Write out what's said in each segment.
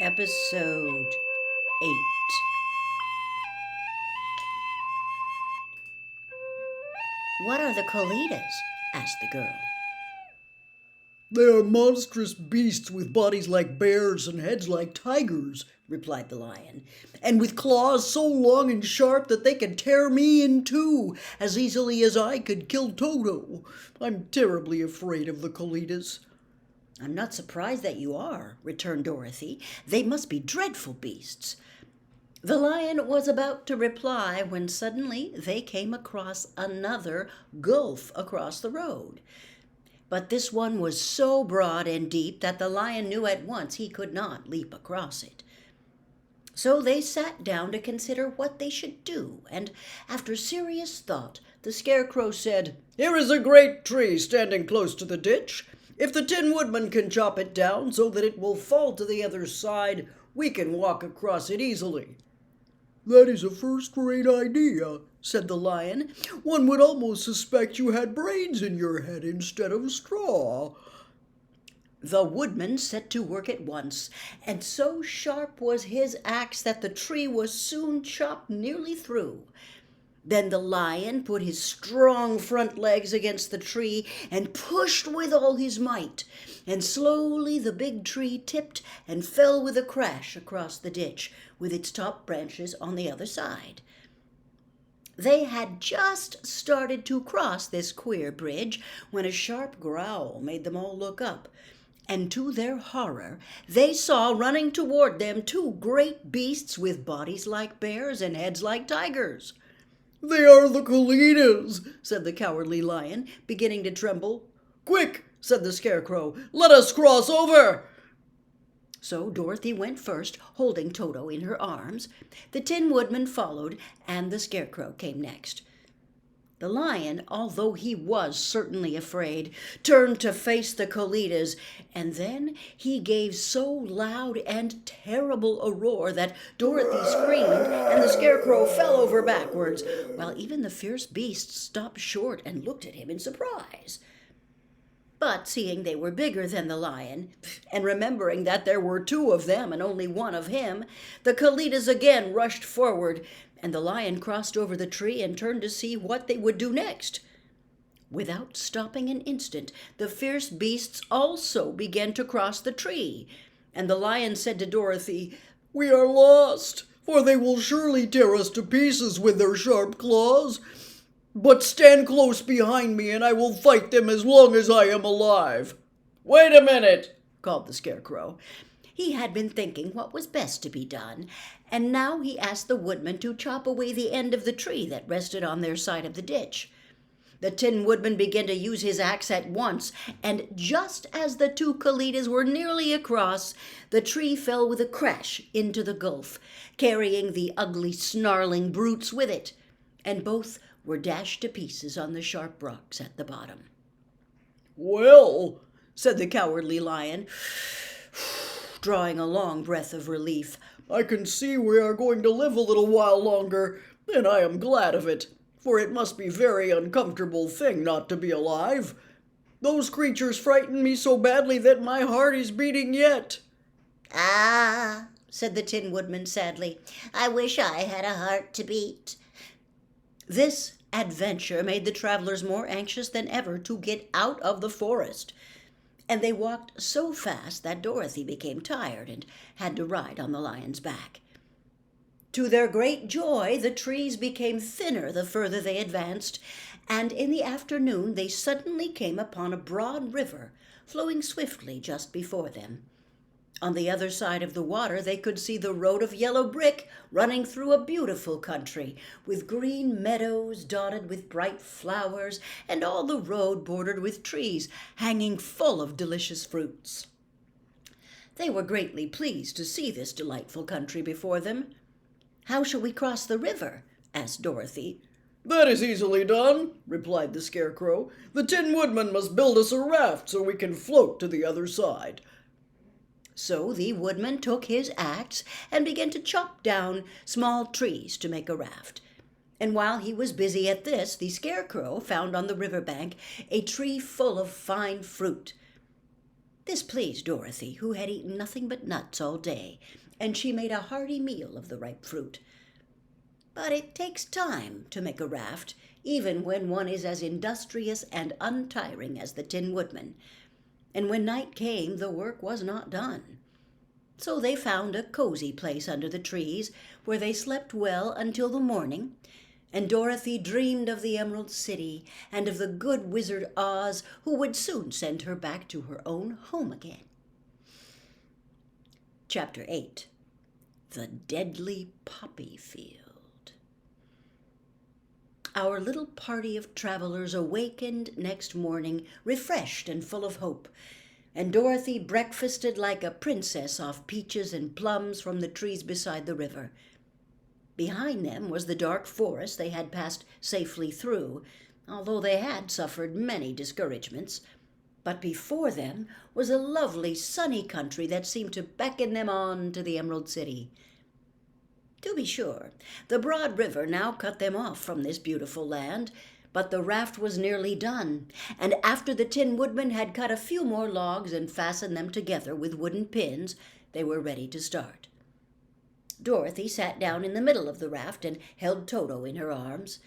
Episode 8. What are the Colitas? Asked the girl. They are monstrous beasts with bodies like bears and heads like tigers, Replied the lion. and with claws so long and sharp that they can tear me in two as easily as I could kill Toto. I'm terribly afraid of the Colitas. I'm not surprised that you are, returned Dorothy. They must be dreadful beasts. The lion was about to reply when suddenly they came across another gulf across the road. But this one was so broad and deep that the lion knew at once he could not leap across it. So they sat down to consider what they should do, and after serious thought, the Scarecrow said, Here is a great tree standing close to the ditch. If the Tin Woodman can chop it down so that it will fall to the other side, we can walk across it easily. That is a first-rate idea, said the lion. One would almost suspect you had brains in your head instead of straw. The woodman set to work at once, and so sharp was his axe that the tree was soon chopped nearly through. Then the lion put his strong front legs against the tree and pushed with all his might, and slowly the big tree tipped and fell with a crash across the ditch, with its top branches on the other side. They had just started to cross this queer bridge when a sharp growl made them all look up, and to their horror they saw running toward them two great beasts with bodies like bears and heads like tigers. They are the Colitas, said the Cowardly Lion, beginning to tremble. Quick, said the Scarecrow, let us cross over. So Dorothy went first, holding Toto in her arms. The Tin Woodman followed, and the Scarecrow came next. The lion, although he was certainly afraid, turned to face the Colitas, and then he gave so loud and terrible a roar that Dorothy screamed and the Scarecrow fell over backwards, while even the fierce beasts stopped short and looked at him in surprise. But seeing they were bigger than the lion, and remembering that there were two of them and only one of him, the Colitas again rushed forward, and the lion crossed over the tree and turned to see what they would do next. Without stopping an instant, the fierce beasts also began to cross the tree, and the lion said to Dorothy, We are lost, for they will surely tear us to pieces with their sharp claws. But stand close behind me, and I will fight them as long as I am alive. Wait a minute, called the Scarecrow. He had been thinking what was best to be done, and now he asked the woodman to chop away the end of the tree that rested on their side of the ditch. The Tin Woodman began to use his axe at once, and just as the two Colitas were nearly across, the tree fell with a crash into the gulf, carrying the ugly, snarling brutes with it, and both were dashed to pieces on the sharp rocks at the bottom. Well, said the Cowardly Lion, drawing a long breath of relief, I can see we are going to live a little while longer, and I am glad of it, for it must be a very uncomfortable thing not to be alive. Those creatures frightened me so badly that my heart is beating yet. Ah, said the Tin Woodman sadly, I wish I had a heart to beat. This adventure made the travelers more anxious than ever to get out of the forest, and they walked so fast that Dorothy became tired and had to ride on the lion's back. To their great joy, the trees became thinner the further they advanced, and in the afternoon they suddenly came upon a broad river flowing swiftly just before them. On the other side of the water they could see the road of yellow brick running through a beautiful country, with green meadows dotted with bright flowers, and all the road bordered with trees hanging full of delicious fruits. They were greatly pleased to see this delightful country before them. How shall we cross the river? Asked Dorothy. That is easily done, replied the Scarecrow. The Tin Woodman must build us a raft so we can float to the other side. So the woodman took his axe and began to chop down small trees to make a raft. And while he was busy at this, the Scarecrow found on the river bank a tree full of fine fruit. This pleased Dorothy, who had eaten nothing but nuts all day, and she made a hearty meal of the ripe fruit. But it takes time to make a raft, even when one is as industrious and untiring as the Tin Woodman, and when night came the work was not done. So they found a cozy place under the trees, where they slept well until the morning, and Dorothy dreamed of the Emerald City and of the good Wizard Oz, who would soon send her back to her own home again. Chapter 8. The Deadly Poppy Field. Our little party of travelers awakened next morning refreshed and full of hope, and Dorothy breakfasted like a princess off peaches and plums from the trees beside the river. Behind them was the dark forest they had passed safely through, although they had suffered many discouragements. But before them was a lovely sunny country that seemed to beckon them on to the Emerald City. To be sure, the broad river now cut them off from this beautiful land, but the raft was nearly done, and after the Tin Woodman had cut a few more logs and fastened them together with wooden pins, they were ready to start. Dorothy sat down in the middle of the raft and held Toto in her arms.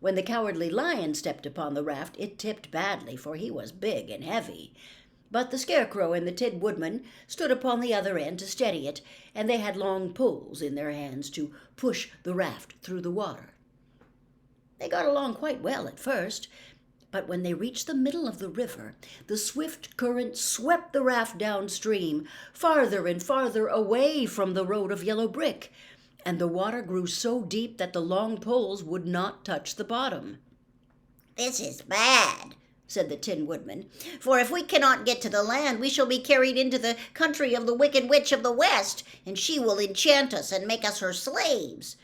When the Cowardly Lion stepped upon the raft, it tipped badly, for he was big and heavy. But the Scarecrow and the Tin Woodman stood upon the other end to steady it, and they had long poles in their hands to push the raft through the water. They got along quite well at first, but when they reached the middle of the river, the swift current swept the raft downstream, farther and farther away from the road of yellow brick, and the water grew so deep that the long poles would not touch the bottom. "This is bad," said the Tin Woodman, "for if we cannot get to the land, we shall be carried into the country of the Wicked Witch of the West, and she will enchant us and make us her slaves."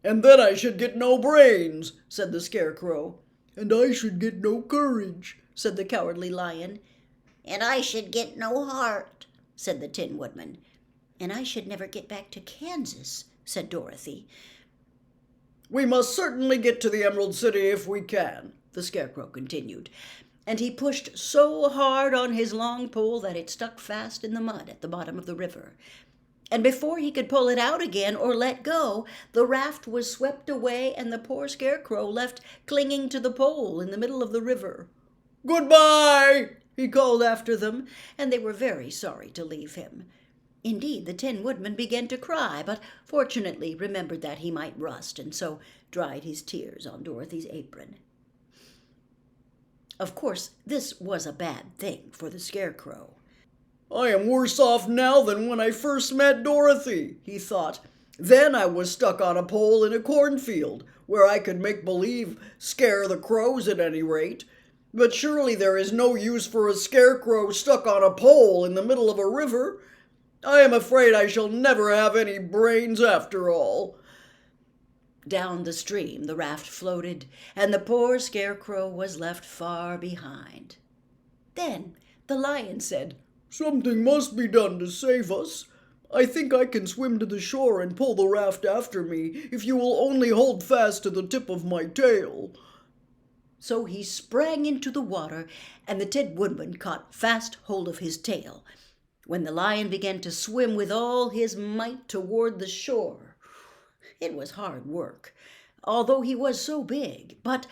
"And then I should get no brains," said the Scarecrow. "And I should get no courage," said the Cowardly Lion. "And I should get no heart," said the Tin Woodman. "And I should never get back to Kansas," said Dorothy. "We must certainly get to the Emerald City if we can," the Scarecrow continued, and he pushed so hard on his long pole that it stuck fast in the mud at the bottom of the river. And before he could pull it out again or let go, the raft was swept away and the poor Scarecrow left clinging to the pole in the middle of the river. "Goodbye!" he called after them, and they were very sorry to leave him. Indeed, the Tin Woodman began to cry, but fortunately remembered that he might rust, and so dried his tears on Dorothy's apron. Of course, this was a bad thing for the Scarecrow. "I am worse off now than when I first met Dorothy," he thought. "Then I was stuck on a pole in a cornfield, where I could make believe scare the crows at any rate. But surely there is no use for a Scarecrow stuck on a pole in the middle of a river. I am afraid I shall never have any brains after all." Down the stream the raft floated, and the poor Scarecrow was left far behind. Then the Lion said, "Something must be done to save us. I think I can swim to the shore and pull the raft after me, if you will only hold fast to the tip of my tail." So he sprang into the water, and the Tin Woodman caught fast hold of his tail, when the Lion began to swim with all his might toward the shore. It was hard work, although he was so big, but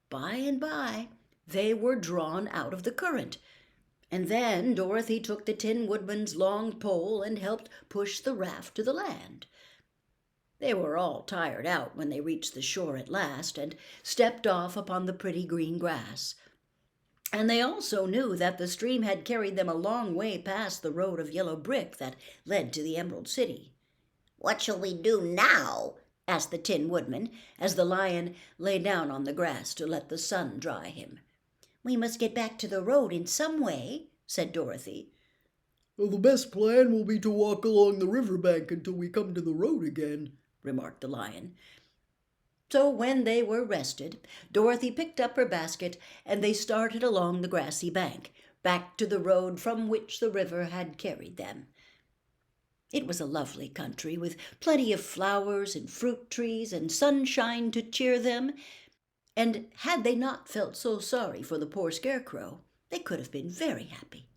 by and by they were drawn out of the current, and then Dorothy took the Tin Woodman's long pole and helped push the raft to the land. They were all tired out when they reached the shore at last and stepped off upon the pretty green grass. And they also knew that the stream had carried them a long way past the road of yellow brick that led to the Emerald City. "What shall we do now?" asked the Tin Woodman, as the Lion lay down on the grass to let the sun dry him. "We must get back to the road in some way," said Dorothy. "Well, the best plan will be to walk along the river bank until we come to the road again," remarked the Lion. So when they were rested, Dorothy picked up her basket, and they started along the grassy bank, back to the road from which the river had carried them. It was a lovely country, with plenty of flowers and fruit trees and sunshine to cheer them, and had they not felt so sorry for the poor Scarecrow, they could have been very happy.